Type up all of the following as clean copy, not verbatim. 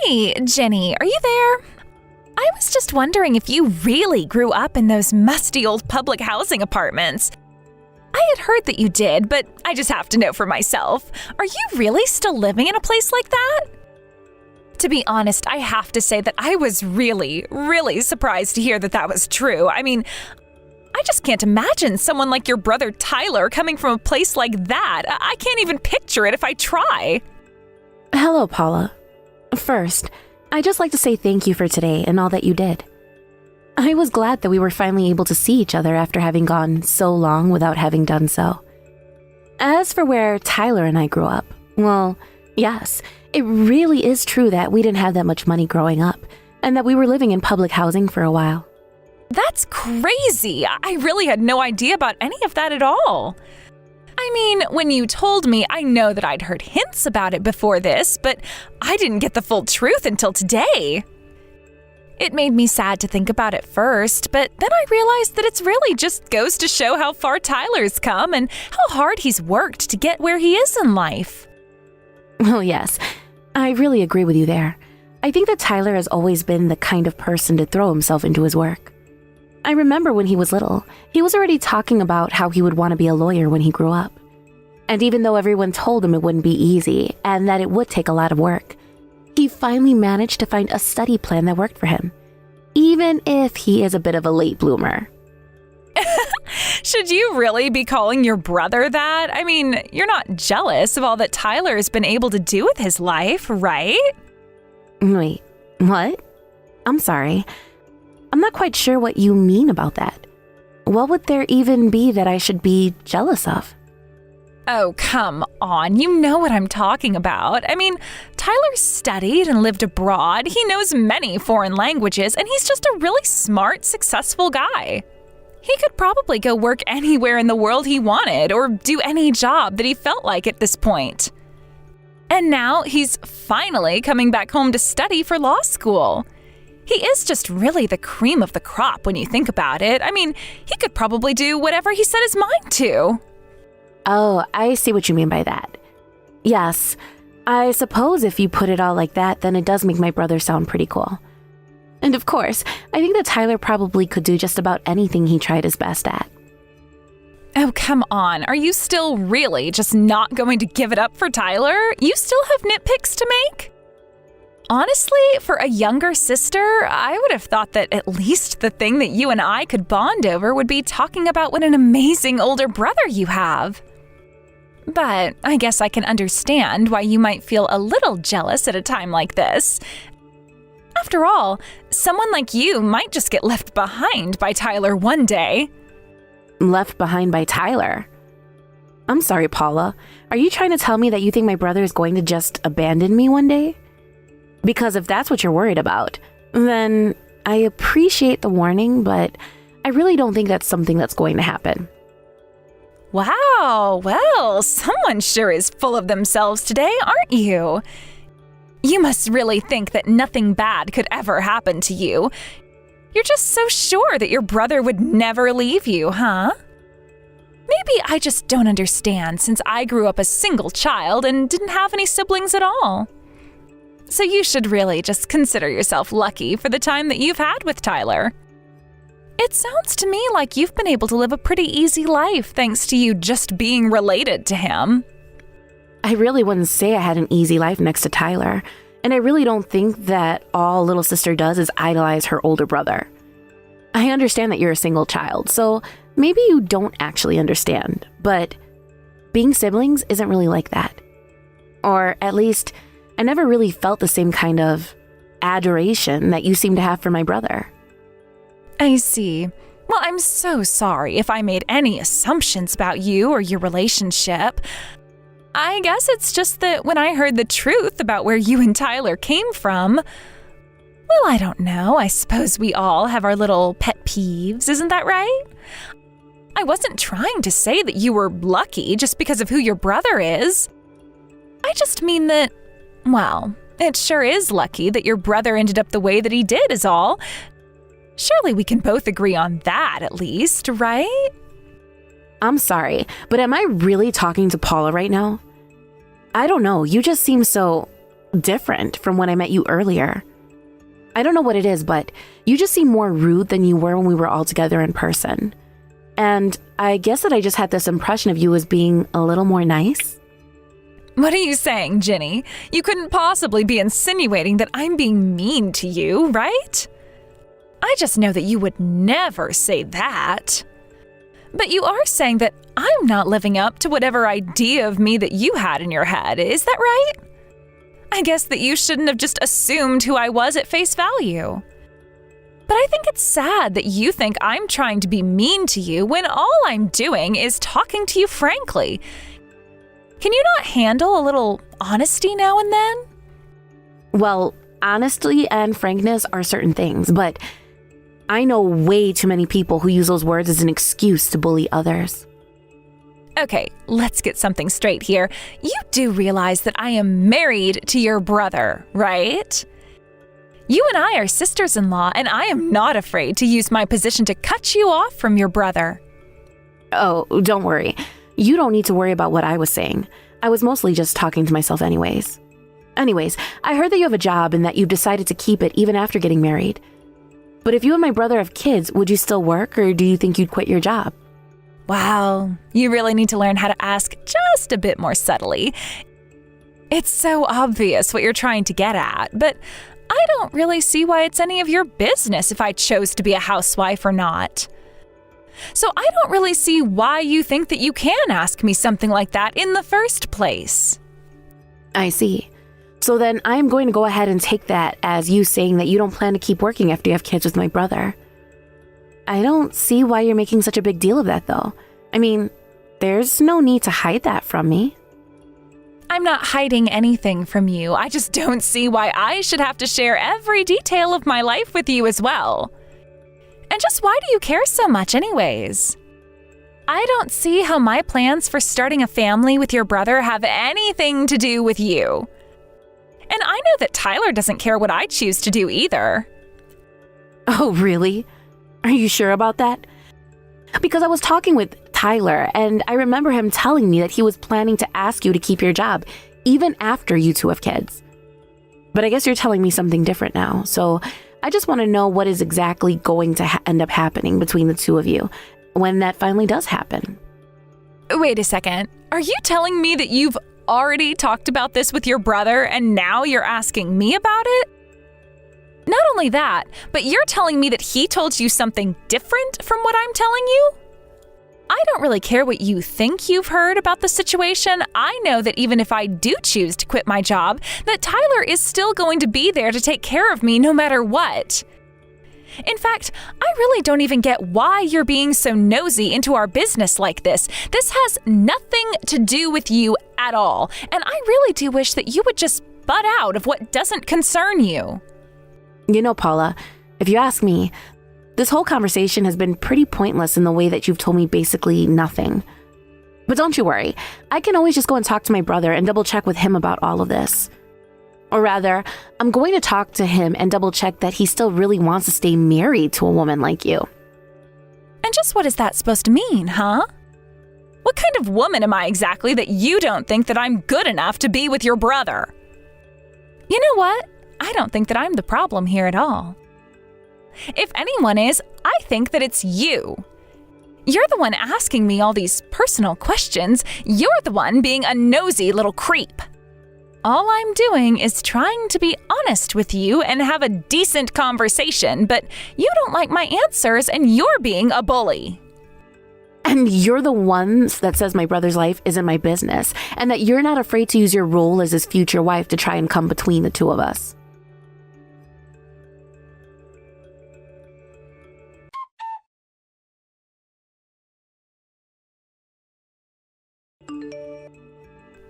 Hey, Jenny, are you there? I was just wondering if you really grew up in those musty old public housing apartments. I had heard that you did, but I just have to know for myself. Are you really still living in a place like that? To be honest, I have to say that I was really, really surprised to hear that that was true. I mean, I just can't imagine someone like your brother Tyler coming from a place like that. I can't even picture it if I try. Hello, Paula. First, I'd just like to say thank you for today and all that you did. I was glad that we were finally able to see each other after having gone so long without having done so. As for where Tyler and I grew up, well, yes, it really is true that we didn't have that much money growing up and that we were living in public housing for a while. That's crazy. I really had no idea about any of that at all. I mean, when you told me, I know that I'd heard hints about it before this, but I didn't get the full truth until today. It made me sad to think about it first, but then I realized that it's really just goes to show how far Tyler's come and how hard he's worked to get where he is in life. Oh, yes. I really agree with you there. I think that Tyler has always been the kind of person to throw himself into his work. I remember when he was little, he was already talking about how he would want to be a lawyer when he grew up. And even though everyone told him it wouldn't be easy and that it would take a lot of work, he finally managed to find a study plan that worked for him, even if he is a bit of a late bloomer. Should you really be calling your brother that? I mean, you're not jealous of all that Tyler's been able to do with his life, right? Wait, what? I'm sorry. I'm not quite sure what you mean about that. What would there even be that I should be jealous of? Oh, come on. You know what I'm talking about. I mean, Tyler studied and lived abroad. He knows many foreign languages, and he's just a really smart, successful guy. He could probably go work anywhere in the world he wanted or do any job that he felt like at this point. And now he's finally coming back home to study for law school. He is just really the cream of the crop when you think about it. I mean, he could probably do whatever he set his mind to. Oh, I see what you mean by that. Yes, I suppose if you put it all like that, then it does make my brother sound pretty cool. And of course, I think that Tyler probably could do just about anything he tried his best at. Oh, come on. Are you still really just not going to give it up for Tyler? You still have nitpicks to make? Honestly, for a younger sister, I would have thought that at least the thing that you and I could bond over would be talking about what an amazing older brother you have. But I guess I can understand why you might feel a little jealous at a time like this. After all, someone like you might just get left behind by Tyler one day. Left behind by Tyler? I'm sorry, Paula. Are you trying to tell me that you think my brother is going to just abandon me one day? Because if that's what you're worried about, then I appreciate the warning, but I really don't think that's something that's going to happen. Wow, well, someone sure is full of themselves today, aren't you? You must really think that nothing bad could ever happen to you. You're just so sure that your brother would never leave you, huh? Maybe I just don't understand since I grew up a single child and didn't have any siblings at all. So you should really just consider yourself lucky for the time that you've had with Tyler. It sounds to me like you've been able to live a pretty easy life thanks to you just being related to him. I really wouldn't say I had an easy life next to Tyler, and I really don't think that all little sister does is idolize her older brother. I understand that you're a single child, so maybe you don't actually understand, but being siblings isn't really like that. Or at least, I never really felt the same kind of adoration that you seem to have for my brother. I see. Well, I'm so sorry if I made any assumptions about you or your relationship. I guess it's just that when I heard the truth about where you and Tyler came from, well, I don't know. I suppose we all have our little pet peeves, isn't that right? I wasn't trying to say that you were lucky just because of who your brother is. I just mean that, well, it sure is lucky that your brother ended up the way that he did is all. Surely we can both agree on that at least, right? I'm sorry, but am I really talking to Paula right now? I don't know, you just seem so, different from when I met you earlier. I don't know what it is, but you just seem more rude than you were when we were all together in person. And I guess that I just had this impression of you as being a little more nice. What are you saying, Ginny? You couldn't possibly be insinuating that I'm being mean to you, right? I just know that you would never say that. But you are saying that I'm not living up to whatever idea of me that you had in your head, is that right? I guess that you shouldn't have just assumed who I was at face value. But I think it's sad that you think I'm trying to be mean to you when all I'm doing is talking to you frankly. Can you not handle a little honesty now and then? Well, honesty and frankness are certain things, but I know way too many people who use those words as an excuse to bully others. Okay, let's get something straight here. You do realize that I am married to your brother, right? You and I are sisters-in-law, and I am not afraid to use my position to cut you off from your brother. Oh, don't worry. You don't need to worry about what I was saying. I was mostly just talking to myself anyways. Anyways, I heard that you have a job and that you've decided to keep it even after getting married. But if you and my brother have kids, would you still work, or do you think you'd quit your job? Wow, you really need to learn how to ask just a bit more subtly. It's so obvious what you're trying to get at, but I don't really see why it's any of your business if I chose to be a housewife or not. So I don't really see why you think that you can ask me something like that in the first place. I see. So then I am going to go ahead and take that as you saying that you don't plan to keep working after you have kids with my brother. I don't see why you're making such a big deal of that, though. I mean, there's no need to hide that from me. I'm not hiding anything from you. I just don't see why I should have to share every detail of my life with you as well. And just why do you care so much anyways? I don't see how my plans for starting a family with your brother have anything to do with you. And I know that Tyler doesn't care what I choose to do either. Oh, really? Are you sure about that? Because I was talking with Tyler, and I remember him telling me that he was planning to ask you to keep your job, even after you two have kids. But I guess you're telling me something different now, so I just want to know what is exactly going to end up happening between the two of you when that finally does happen. Wait a second. Are you telling me that you've already talked about this with your brother and now you're asking me about it? Not only that, but you're telling me that he told you something different from what I'm telling you? I don't really care what you think you've heard about the situation. I know that even if I do choose to quit my job, that Tyler is still going to be there to take care of me no matter what. In fact, I really don't even get why you're being so nosy into our business like this. This has nothing to do with you at all, and I really do wish that you would just butt out of what doesn't concern you. You know, Paula, if you ask me, this whole conversation has been pretty pointless in the way that you've told me basically nothing. But don't you worry, I can always just go and talk to my brother and double check with him about all of this. Or rather, I'm going to talk to him and double check that he still really wants to stay married to a woman like you. And just what is that supposed to mean, huh? What kind of woman am I exactly that you don't think that I'm good enough to be with your brother? You know what? I don't think that I'm the problem here at all. If anyone is, I think that it's you. You're the one asking me all these personal questions. You're the one being a nosy little creep. All I'm doing is trying to be honest with you and have a decent conversation, but you don't like my answers and you're being a bully. And you're the one that says my brother's life isn't my business, and that you're not afraid to use your role as his future wife to try and come between the two of us.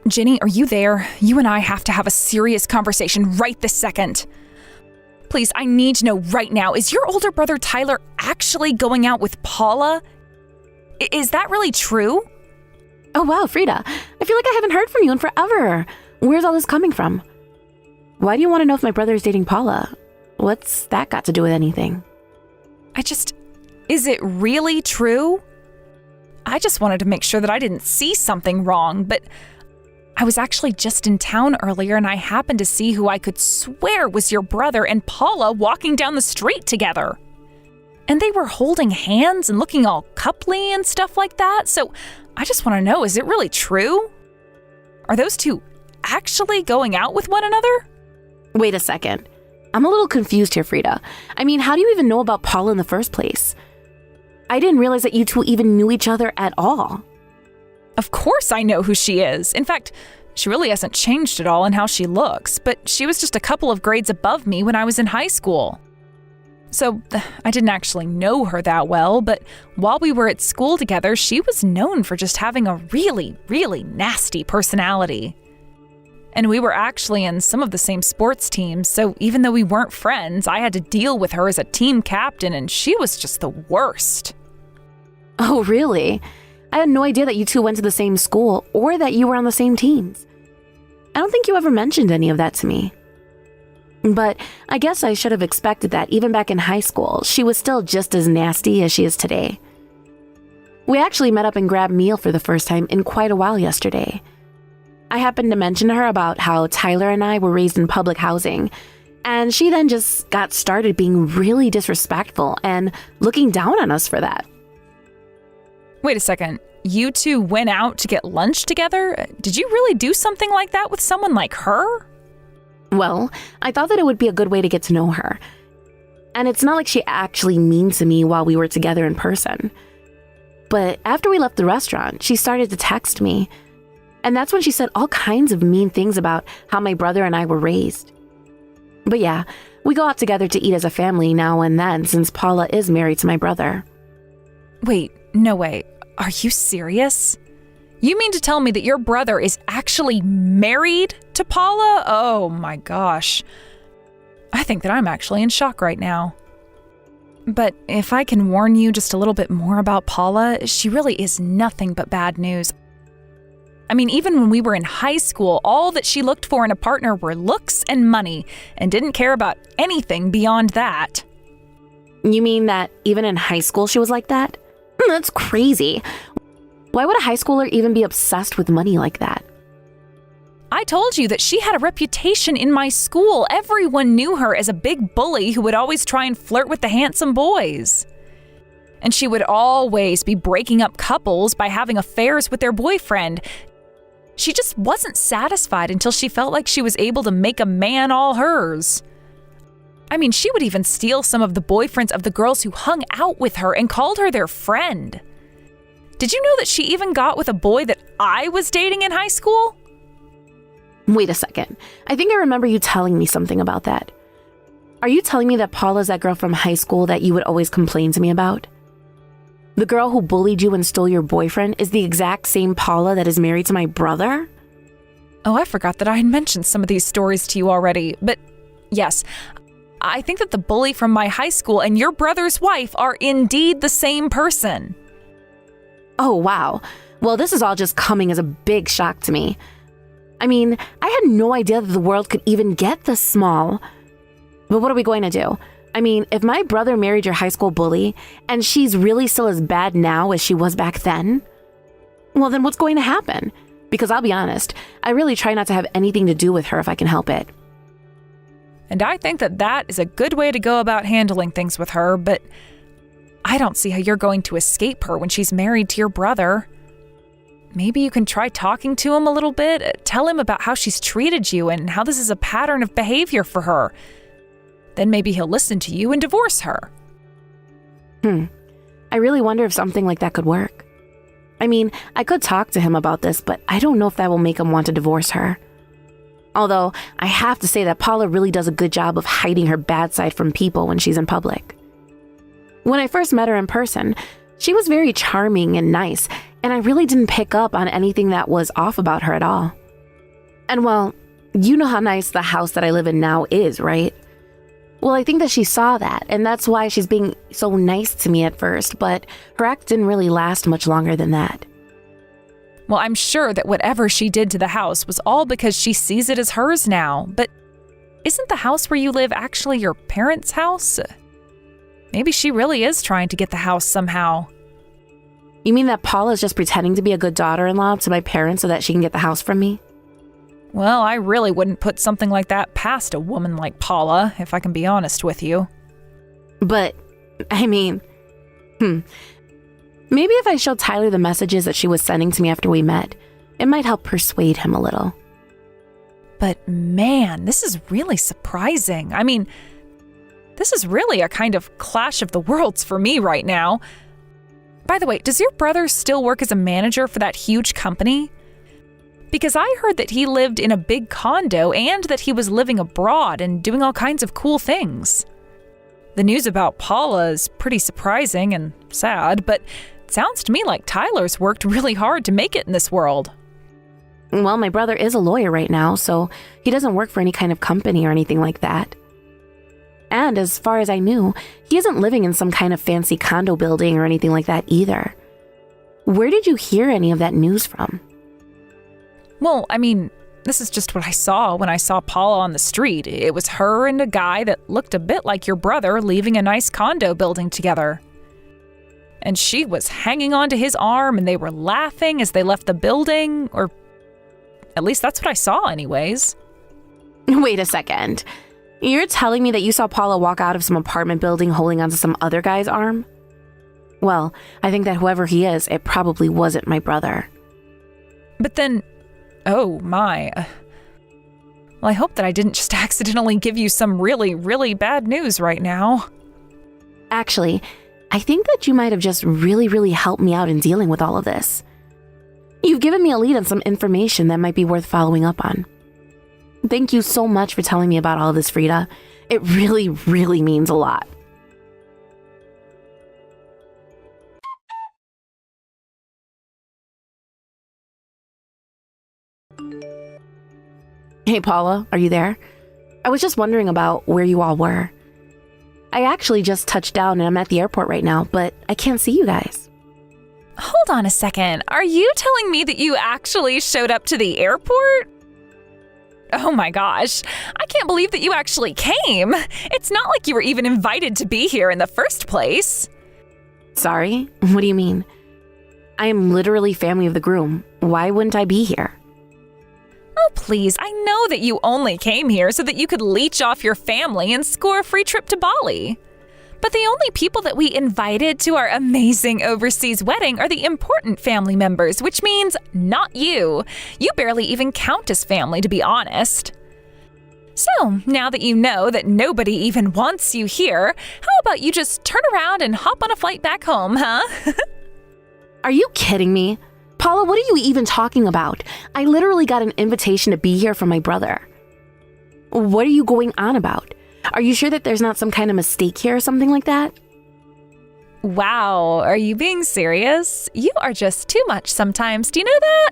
Ginny, are you there? You and I have to have a serious conversation right this second. Please, I need to know right now, is your older brother Tyler actually going out with Paula? Is that really true? Oh wow, Frida, I feel like I haven't heard from you in forever. Where's all this coming from? Why do you want to know if my brother is dating Paula? What's that got to do with anything? Is it really true? I just wanted to make sure that I didn't see something wrong, but I was actually just in town earlier and I happened to see who I could swear was your brother and Paula walking down the street together. And they were holding hands and looking all coupley and stuff like that. So I just want to know, is it really true? Are those two actually going out with one another? Wait a second. I'm a little confused here, Frida. I mean, how do you even know about Paula in the first place? I didn't realize that you two even knew each other at all. Of course I know who she is. In fact, she really hasn't changed at all in how she looks, but she was just a couple of grades above me when I was in high school. So I didn't actually know her that well, but while we were at school together, she was known for just having a really, really nasty personality. And we were actually in some of the same sports teams, so even though we weren't friends, I had to deal with her as a team captain, and she was just the worst. Oh, really? I had no idea that you two went to the same school or that you were on the same teams. I don't think you ever mentioned any of that to me. But I guess I should have expected that even back in high school, she was still just as nasty as she is today. We actually met up and grabbed meal for the first time in quite a while yesterday. I happened to mention to her about how Tyler and I were raised in public housing, and she then just got started being really disrespectful and looking down on us for that. Wait a second. You two went out to get lunch together? Did you really do something like that with someone like her? Well, I thought that it would be a good way to get to know her. And it's not like she actually mean to me while we were together in person. But after we left the restaurant, she started to text me. And that's when she said all kinds of mean things about how my brother and I were raised. But yeah, we go out together to eat as a family now and then since Paula is married to my brother. Wait, no way. Are you serious? You mean to tell me that your brother is actually married to Paula? Oh my gosh. I think that I'm actually in shock right now. But if I can warn you just a little bit more about Paula, she really is nothing but bad news. I mean, even when we were in high school, all that she looked for in a partner were looks and money, and didn't care about anything beyond that. You mean that even in high school she was like that? That's crazy. Why would a high schooler even be obsessed with money like that? I told you that she had a reputation in my school. Everyone knew her as a big bully who would always try and flirt with the handsome boys. And she would always be breaking up couples by having affairs with their boyfriend. She just wasn't satisfied until she felt like she was able to make a man all hers. I mean, she would even steal some of the boyfriends of the girls who hung out with her and called her their friend. Did you know that she even got with a boy that I was dating in high school? Wait a second. I think I remember you telling me something about that. Are you telling me that Paula's that girl from high school that you would always complain to me about? The girl who bullied you and stole your boyfriend is the exact same Paula that is married to my brother? Oh, I forgot that I had mentioned some of these stories to you already. But yes, I think that the bully from my high school and your brother's wife are indeed the same person. Oh, wow. Well, this is all just coming as a big shock to me. I mean, I had no idea that the world could even get this small. But what are we going to do? I mean, if my brother married your high school bully, and she's really still as bad now as she was back then, well, then what's going to happen? Because I'll be honest, I really try not to have anything to do with her if I can help it. And I think that that is a good way to go about handling things with her, but I don't see how you're going to escape her when she's married to your brother. Maybe you can try talking to him a little bit, tell him about how she's treated you and how this is a pattern of behavior for her. Then maybe he'll listen to you and divorce her. I really wonder if something like that could work. I mean, I could talk to him about this, but I don't know if that will make him want to divorce her. Although, I have to say that Paula really does a good job of hiding her bad side from people when she's in public. When I first met her in person, she was very charming and nice, and I really didn't pick up on anything that was off about her at all. And well, you know how nice the house that I live in now is, right? Well, I think that she saw that, and that's why she's being so nice to me at first, but her act didn't really last much longer than that. Well, I'm sure that whatever she did to the house was all because she sees it as hers now, but isn't the house where you live actually your parents' house? Maybe she really is trying to get the house somehow. You mean that Paula's just pretending to be a good daughter-in-law to my parents so that she can get the house from me? Well, I really wouldn't put something like that past a woman like Paula, if I can be honest with you. But, I mean, maybe if I showed Tyler the messages that she was sending to me after we met, it might help persuade him a little. But man, this is really surprising. I mean, this is really a kind of clash of the worlds for me right now. By the way, does your brother still work as a manager for that huge company? Because I heard that he lived in a big condo and that he was living abroad and doing all kinds of cool things. The news about Paula is pretty surprising and sad, but it sounds to me like Tyler's worked really hard to make it in this world. Well, my brother is a lawyer right now, so he doesn't work for any kind of company or anything like that. And as far as I knew, he isn't living in some kind of fancy condo building or anything like that either. Where did you hear any of that news from? Well, I mean, this is just what I saw when I saw Paula on the street. It was her and a guy that looked a bit like your brother leaving a nice condo building together. And she was hanging onto his arm and they were laughing as they left the building, or at least that's what I saw anyways. Wait a second. You're telling me that you saw Paula walk out of some apartment building holding onto some other guy's arm? Well, I think that whoever he is, it probably wasn't my brother. But then, oh my. Well, I hope that I didn't just accidentally give you some really, really bad news right now. Actually, I think that you might have just really, really helped me out in dealing with all of this. You've given me a lead on some information that might be worth following up on. Thank you so much for telling me about all of this, Frida. It really, really means a lot. Hey, Paula, are you there? I was just wondering about where you all were. I actually just touched down and I'm at the airport right now, but I can't see you guys. Hold on a second. Are you telling me that you actually showed up to the airport? Oh my gosh, I can't believe that you actually came. It's not like you were even invited to be here in the first place. Sorry? What do you mean? I am literally family of the groom. Why wouldn't I be here? Oh, please, I know that you only came here so that you could leech off your family and score a free trip to Bali. But the only people that we invited to our amazing overseas wedding are the important family members, which means not you. You barely even count as family, to be honest. So, now that you know that nobody even wants you here, how about you just turn around and hop on a flight back home, huh? Are you kidding me? Paula, what are you even talking about? I literally got an invitation to be here from my brother. What are you going on about? Are you sure that there's not some kind of mistake here or something like that? Wow, are you being serious? You are just too much sometimes, do you know that?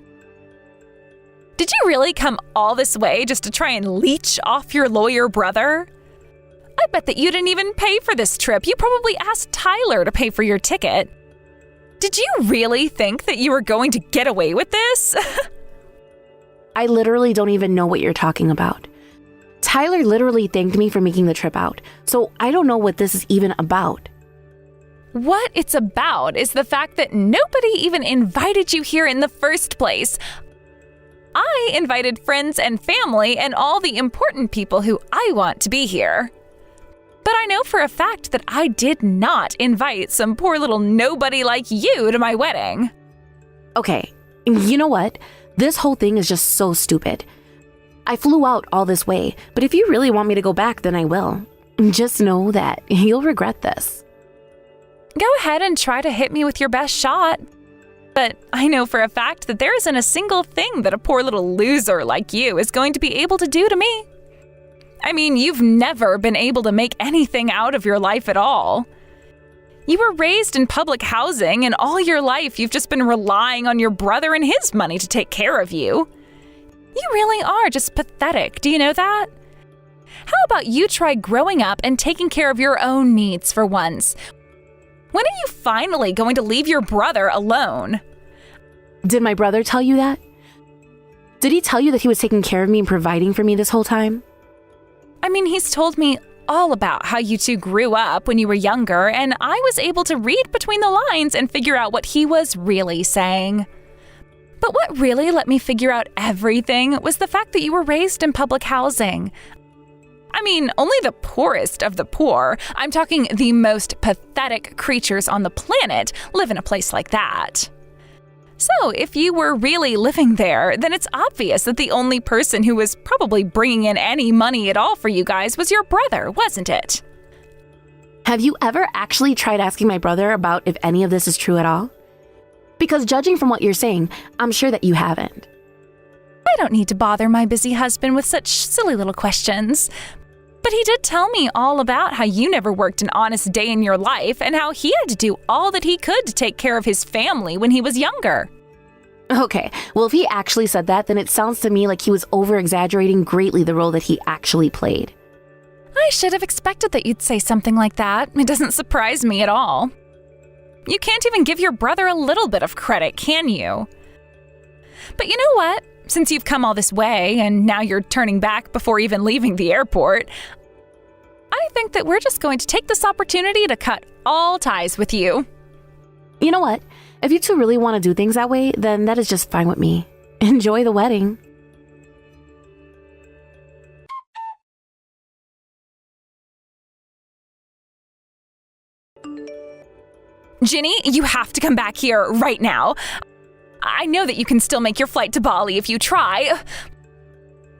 Did you really come all this way just to try and leech off your lawyer brother? I bet that you didn't even pay for this trip. You probably asked Tyler to pay for your ticket. Did you really think that you were going to get away with this? I literally don't even know what you're talking about. Tyler literally thanked me for making the trip out, so I don't know what this is even about. What it's about is the fact that nobody even invited you here in the first place. I invited friends and family and all the important people who I want to be here. But I know for a fact that I did not invite some poor little nobody like you to my wedding. Okay, you know what? This whole thing is just so stupid. I flew out all this way, but if you really want me to go back, then I will. Just know that you'll regret this. Go ahead and try to hit me with your best shot. But I know for a fact that there isn't a single thing that a poor little loser like you is going to be able to do to me. I mean, you've never been able to make anything out of your life at all. You were raised in public housing, and all your life you've just been relying on your brother and his money to take care of you. You really are just pathetic, do you know that? How about you try growing up and taking care of your own needs for once? When are you finally going to leave your brother alone? Did my brother tell you that? Did he tell you that he was taking care of me and providing for me this whole time? I mean, he's told me all about how you two grew up when you were younger, and I was able to read between the lines and figure out what he was really saying. But what really let me figure out everything was the fact that you were raised in public housing. I mean, only the poorest of the poor, I'm talking the most pathetic creatures on the planet, live in a place like that. So, if you were really living there, then it's obvious that the only person who was probably bringing in any money at all for you guys was your brother, wasn't it? Have you ever actually tried asking my brother about if any of this is true at all? Because judging from what you're saying, I'm sure that you haven't. I don't need to bother my busy husband with such silly little questions. But he did tell me all about how you never worked an honest day in your life and how he had to do all that he could to take care of his family when he was younger. Okay, well, if he actually said that, then it sounds to me like he was over-exaggerating greatly the role that he actually played. I should have expected that you'd say something like that. It doesn't surprise me at all. You can't even give your brother a little bit of credit, can you? But you know what? Since you've come all this way and now you're turning back before even leaving the airport, I think that we're just going to take this opportunity to cut all ties with you. You know what? If you two really want to do things that way, then that is just fine with me. Enjoy the wedding. Ginny, you have to come back here right now. I know that you can still make your flight to Bali if you try.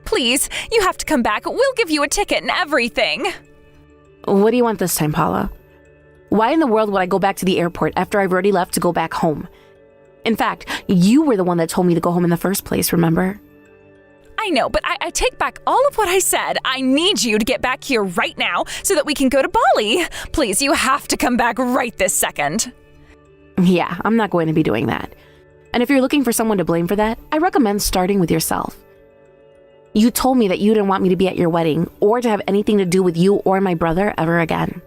Please, you have to come back. We'll give you a ticket and everything. What do you want this time, Paula? Why in the world would I go back to the airport after I've already left to go back home? In fact, you were the one that told me to go home in the first place, remember? I know, but I take back all of what I said. I need you to get back here right now so that we can go to Bali. Please, you have to come back right this second. Yeah, I'm not going to be doing that. And if you're looking for someone to blame for that, I recommend starting with yourself. You told me that you didn't want me to be at your wedding or to have anything to do with you or my brother ever again.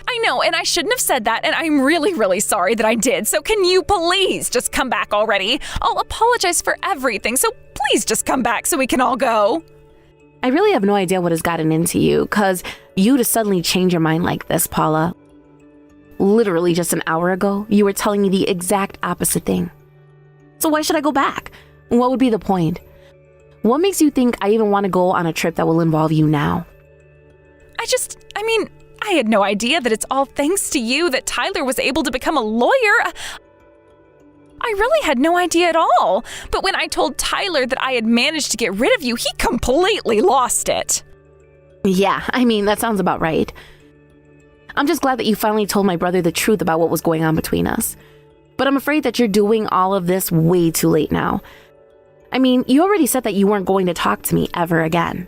I know, and I shouldn't have said that, and I'm really, really sorry that I did. So can you please just come back already? I'll apologize for everything, so please just come back so we can all go. I really have no idea what has gotten into you, because you to suddenly change your mind like this, Paula. Literally just an hour ago, you were telling me the exact opposite thing. So why should I go back? What would be the point? What makes you think I even want to go on a trip that will involve you now? I had no idea that it's all thanks to you that Tyler was able to become a lawyer. I really had no idea at all. But when I told Tyler that I had managed to get rid of you, he completely lost it. Yeah, that sounds about right. I'm just glad that you finally told my brother the truth about what was going on between us. But I'm afraid that you're doing all of this way too late now. You already said that you weren't going to talk to me ever again.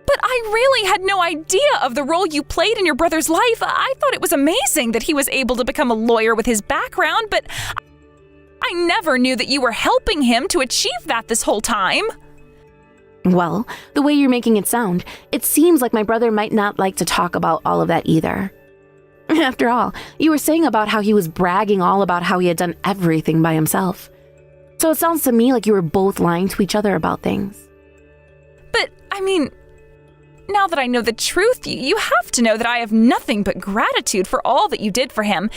But I really had no idea of the role you played in your brother's life. I thought it was amazing that he was able to become a lawyer with his background, but I never knew that you were helping him to achieve that this whole time. Well, the way you're making it sound, it seems like my brother might not like to talk about all of that either. After all, you were saying about how he was bragging all about how he had done everything by himself. So it sounds to me like you were both lying to each other about things. But, now that I know the truth, you have to know that I have nothing but gratitude for all that you did for him.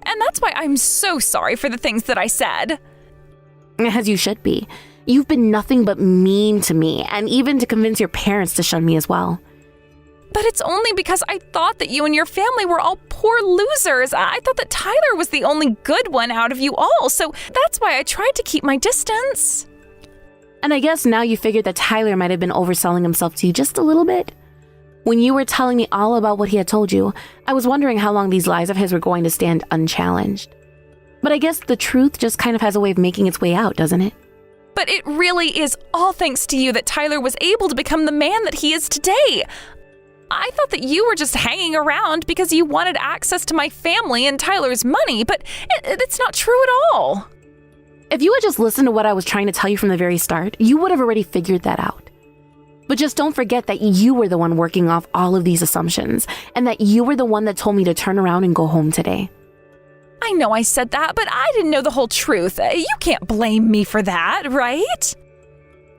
And that's why I'm so sorry for the things that I said. As you should be. You've been nothing but mean to me, and even to convince your parents to shun me as well. But it's only because I thought that you and your family were all poor losers. I thought that Tyler was the only good one out of you all, so that's why I tried to keep my distance. And I guess now you figured that Tyler might have been overselling himself to you just a little bit? When you were telling me all about what he had told you, I was wondering how long these lies of his were going to stand unchallenged. But I guess the truth just kind of has a way of making its way out, doesn't it? But it really is all thanks to you that Tyler was able to become the man that he is today. I thought that you were just hanging around because you wanted access to my family and Tyler's money, but it's not true at all. If you had just listened to what I was trying to tell you from the very start, you would have already figured that out. But just don't forget that you were the one working off all of these assumptions, and that you were the one that told me to turn around and go home today. I know I said that, but I didn't know the whole truth. You can't blame me for that, right?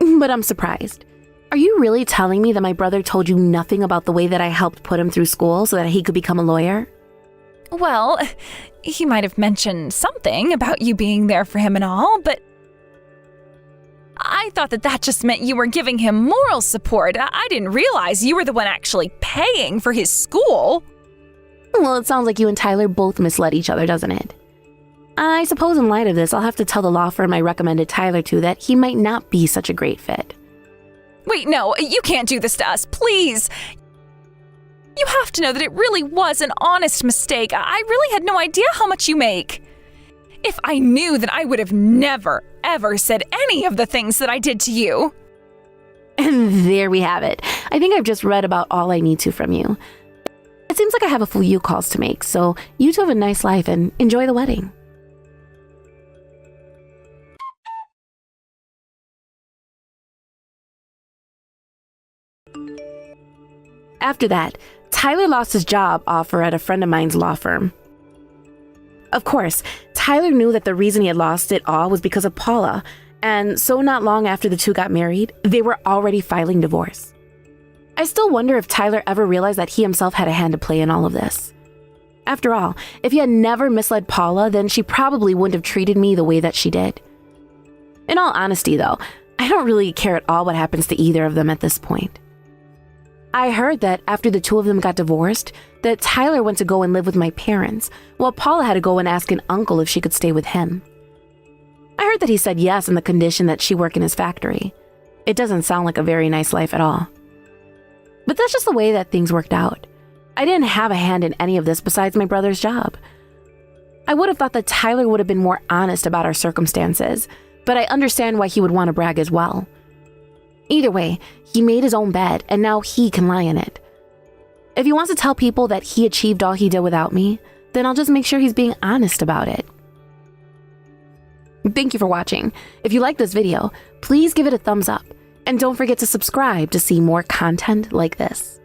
But I'm surprised. Are you really telling me that my brother told you nothing about the way that I helped put him through school so that he could become a lawyer? Well, he might have mentioned something about you being there for him and all, but I thought that just meant you were giving him moral support. I didn't realize you were the one actually paying for his school. Well, it sounds like you and Tyler both misled each other, doesn't it? I suppose in light of this, I'll have to tell the law firm I recommended Tyler to that he might not be such a great fit. Wait, no, you can't do this to us, please. You have to know that it really was an honest mistake. I really had no idea how much you make. If I knew, then I would have never, ever said any of the things that I did to you. And there we have it. I think I've just read about all I need to from you. It seems like I have a few calls to make, so you two have a nice life and enjoy the wedding. After that, Tyler lost his job offer at a friend of mine's law firm. Of course, Tyler knew that the reason he had lost it all was because of Paula, and so not long after the two got married, they were already filing divorce. I still wonder if Tyler ever realized that he himself had a hand to play in all of this. After all, if he had never misled Paula, then she probably wouldn't have treated me the way that she did. In all honesty, though, I don't really care at all what happens to either of them at this point. I heard that after the two of them got divorced, that Tyler went to go and live with my parents, while Paula had to go and ask an uncle if she could stay with him. I heard that he said yes on the condition that she work in his factory. It doesn't sound like a very nice life at all. But that's just the way that things worked out. I didn't have a hand in any of this besides my brother's job. I would have thought that Tyler would have been more honest about our circumstances, but I understand why he would want to brag as well. Either way, he made his own bed, and now he can lie in it. If he wants to tell people that he achieved all he did without me, then I'll just make sure he's being honest about it. Thank you for watching. If you like this video, please give it a thumbs up, and don't forget to subscribe to see more content like this.